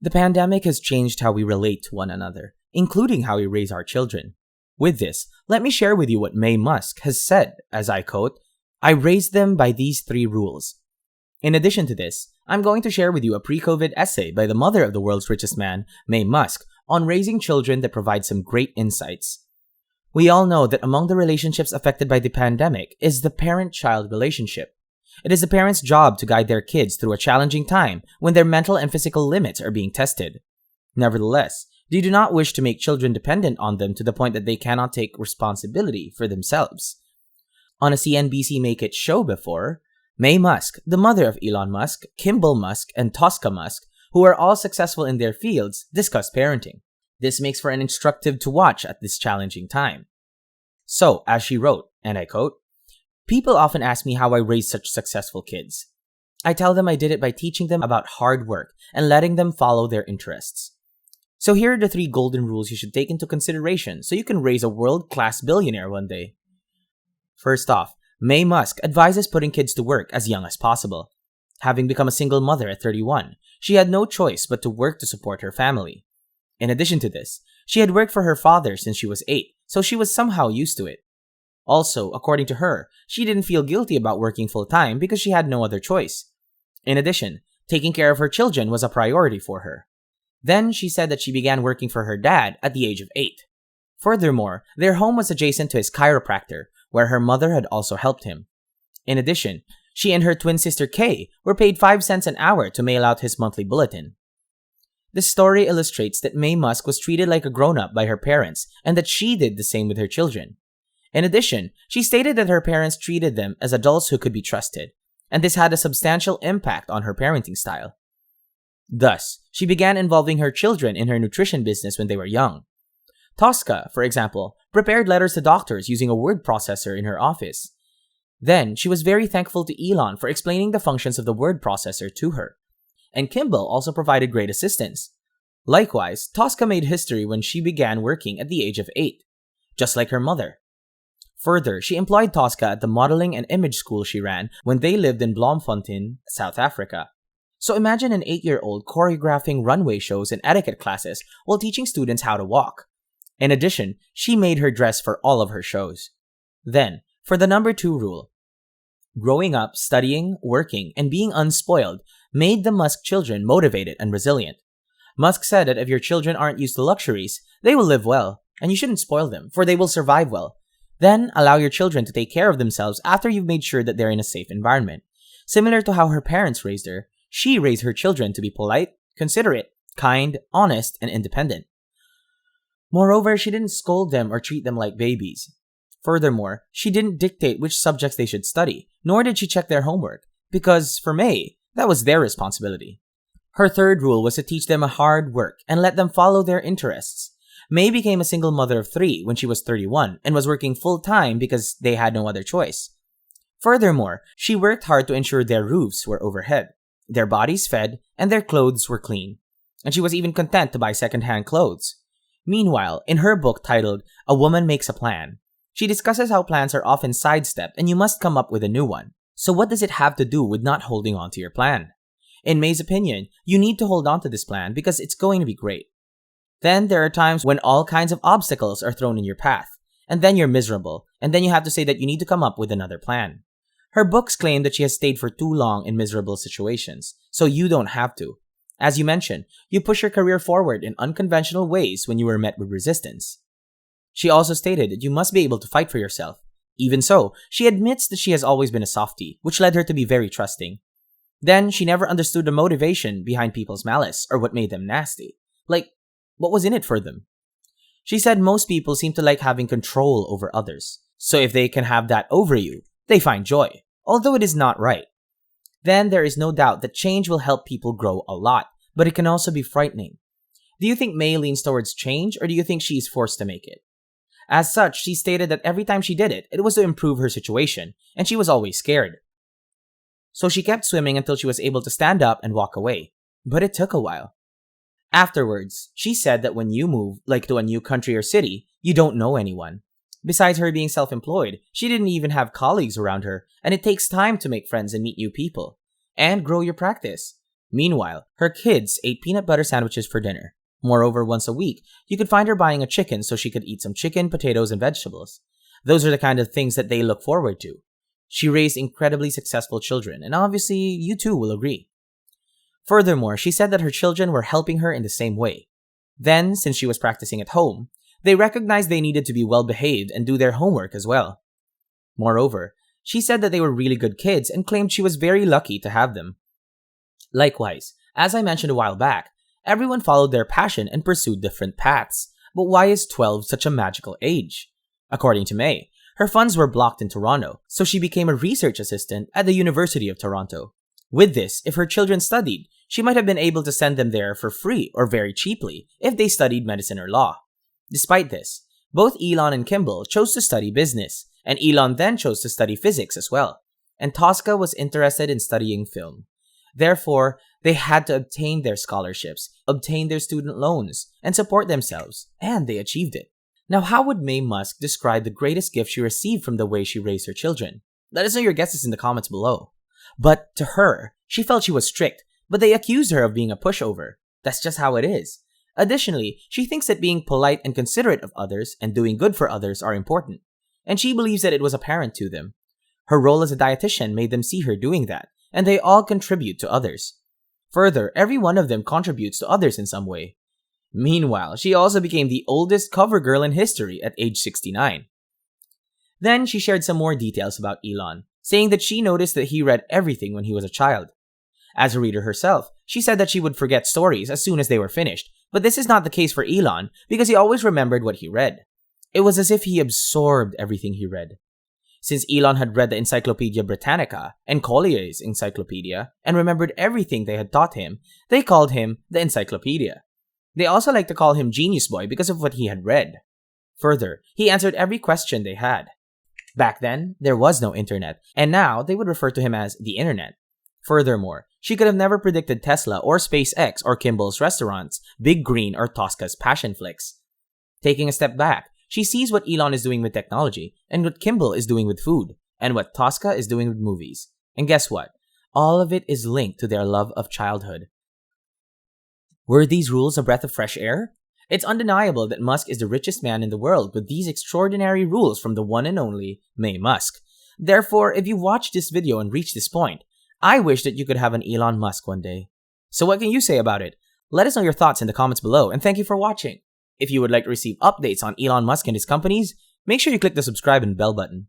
The pandemic has changed how we relate to one another, including how we raise our children. With this, let me share with you what Maye Musk has said, as I quote, "I raised them by these 3 rules." In addition to this, I'm going to share with you a pre-COVID essay by the mother of the world's richest man, Maye Musk, on raising children that provide some great insights. We all know that among the relationships affected by the pandemic is the parent-child relationship. It is the parents' job to guide their kids through a challenging time when their mental and physical limits are being tested. Nevertheless, they do not wish to make children dependent on them to the point that they cannot take responsibility for themselves. On a CNBC Make It show before, Maye Musk, the mother of Elon Musk, Kimball Musk, and Tosca Musk, who are all successful in their fields, discuss parenting. This makes for an instructive to watch at this challenging time. So, as she wrote, and I quote, "People often ask me how I raised such successful kids. I tell them I did it by teaching them about hard work and letting them follow their interests. So here are the 3 golden rules you should take into consideration so you can raise a world-class billionaire one day." First off, Maye Musk advises putting kids to work as young as possible. Having become a single mother at 31, she had no choice but to work to support her family. In addition to this, she had worked for her father since she was 8, so she was somehow used to it. Also, according to her, she didn't feel guilty about working full-time because she had no other choice. In addition, taking care of her children was a priority for her. Then she said that she began working for her dad at the age of 8. Furthermore, their home was adjacent to his chiropractor, where her mother had also helped him. In addition, she and her twin sister Kay were paid 5 cents an hour to mail out his monthly bulletin. This story illustrates that Maye Musk was treated like a grown-up by her parents and that she did the same with her children. In addition, she stated that her parents treated them as adults who could be trusted, and this had a substantial impact on her parenting style. Thus, she began involving her children in her nutrition business when they were young. Tosca, for example, prepared letters to doctors using a word processor in her office. Then, she was very thankful to Elon for explaining the functions of the word processor to her. And Kimball also provided great assistance. Likewise, Tosca made history when she began working at the age of 8, just like her mother. Further, she employed Tosca at the modeling and image school she ran when they lived in Bloemfontein, South Africa. So imagine an 8-year-old choreographing runway shows and etiquette classes while teaching students how to walk. In addition, she made her dress for all of her shows. Then, for the number 2 rule. Growing up, studying, working, and being unspoiled made the Musk children motivated and resilient. Musk said that if your children aren't used to luxuries, they will live well, and you shouldn't spoil them, for they will survive well. Then, allow your children to take care of themselves after you've made sure that they're in a safe environment. Similar to how her parents raised her, she raised her children to be polite, considerate, kind, honest, and independent. Moreover, she didn't scold them or treat them like babies. Furthermore, she didn't dictate which subjects they should study, nor did she check their homework, because for Maye, that was their responsibility. Her 3rd rule was to teach them hard work and let them follow their interests. Maye became a single mother of 3 when she was 31 and was working full-time because they had no other choice. Furthermore, she worked hard to ensure their roofs were overhead, their bodies fed, and their clothes were clean. And she was even content to buy second-hand clothes. Meanwhile, in her book titled A Woman Makes a Plan, she discusses how plans are often sidestepped and you must come up with a new one. So what does it have to do with not holding on to your plan? In Maye's opinion, you need to hold on to this plan because it's going to be great. Then there are times when all kinds of obstacles are thrown in your path, and then you're miserable, and then you have to say that you need to come up with another plan. Her books claim that she has stayed for too long in miserable situations, so you don't have to. As you mentioned, you push your career forward in unconventional ways when you were met with resistance. She also stated that you must be able to fight for yourself. Even so, she admits that she has always been a softie, which led her to be very trusting. Then, she never understood the motivation behind people's malice or what made them nasty. Like, what was in it for them? She said most people seem to like having control over others. So if they can have that over you, they find joy, although it is not right. Then there is no doubt that change will help people grow a lot, but it can also be frightening. Do you think Maye leans towards change, or do you think she is forced to make it? As such, she stated that every time she did it, it was to improve her situation, and she was always scared. So she kept swimming until she was able to stand up and walk away. But it took a while. Afterwards, she said that when you move, like to a new country or city, you don't know anyone. Besides her being self-employed, she didn't even have colleagues around her, and it takes time to make friends and meet new people. And grow your practice. Meanwhile, her kids ate peanut butter sandwiches for dinner. Moreover, once a week, you could find her buying a chicken so she could eat some chicken, potatoes, and vegetables. Those are the kind of things that they look forward to. She raised incredibly successful children, and obviously, you too will agree. Furthermore, she said that her children were helping her in the same way. Then, since she was practicing at home, they recognized they needed to be well-behaved and do their homework as well. Moreover, she said that they were really good kids and claimed she was very lucky to have them. Likewise, as I mentioned a while back, everyone followed their passion and pursued different paths. But why is 12 such a magical age? According to Maye, her funds were blocked in Toronto, so she became a research assistant at the University of Toronto. With this, if her children studied, she might have been able to send them there for free or very cheaply if they studied medicine or law. Despite this, both Elon and Kimball chose to study business, and Elon then chose to study physics as well, and Tosca was interested in studying film. Therefore, they had to obtain their scholarships, obtain their student loans, and support themselves, and they achieved it. Now, how would Maye Musk describe the greatest gift she received from the way she raised her children? Let us know your guesses in the comments below. But to her, she felt she was strict, but they accused her of being a pushover. That's just how it is. Additionally, she thinks that being polite and considerate of others and doing good for others are important, and she believes that it was apparent to them. Her role as a dietitian made them see her doing that, and they all contribute to others. Further, every one of them contributes to others in some way. Meanwhile, she also became the oldest cover girl in history at age 69. Then she shared some more details about Elon, saying that she noticed that he read everything when he was a child. As a reader herself, she said that she would forget stories as soon as they were finished, but this is not the case for Elon because he always remembered what he read. It was as if he absorbed everything he read. Since Elon had read the Encyclopedia Britannica and Collier's Encyclopedia and remembered everything they had taught him, they called him the Encyclopedia. They also like to call him Genius Boy because of what he had read. Further, he answered every question they had. Back then, there was no internet, and now they would refer to him as the internet. Furthermore, she could have never predicted Tesla or SpaceX or Kimball's restaurants, Big Green or Tosca's passion flicks. Taking a step back, she sees what Elon is doing with technology, and what Kimball is doing with food, and what Tosca is doing with movies. And guess what? All of it is linked to their love of childhood. Were these rules a breath of fresh air? It's undeniable that Musk is the richest man in the world with these extraordinary rules from the one and only Maye Musk. Therefore, if you watched this video and reached this point, I wish that you could have an Elon Musk one day. So what can you say about it? Let us know your thoughts in the comments below, and thank you for watching. If you would like to receive updates on Elon Musk and his companies, make sure you click the subscribe and bell button.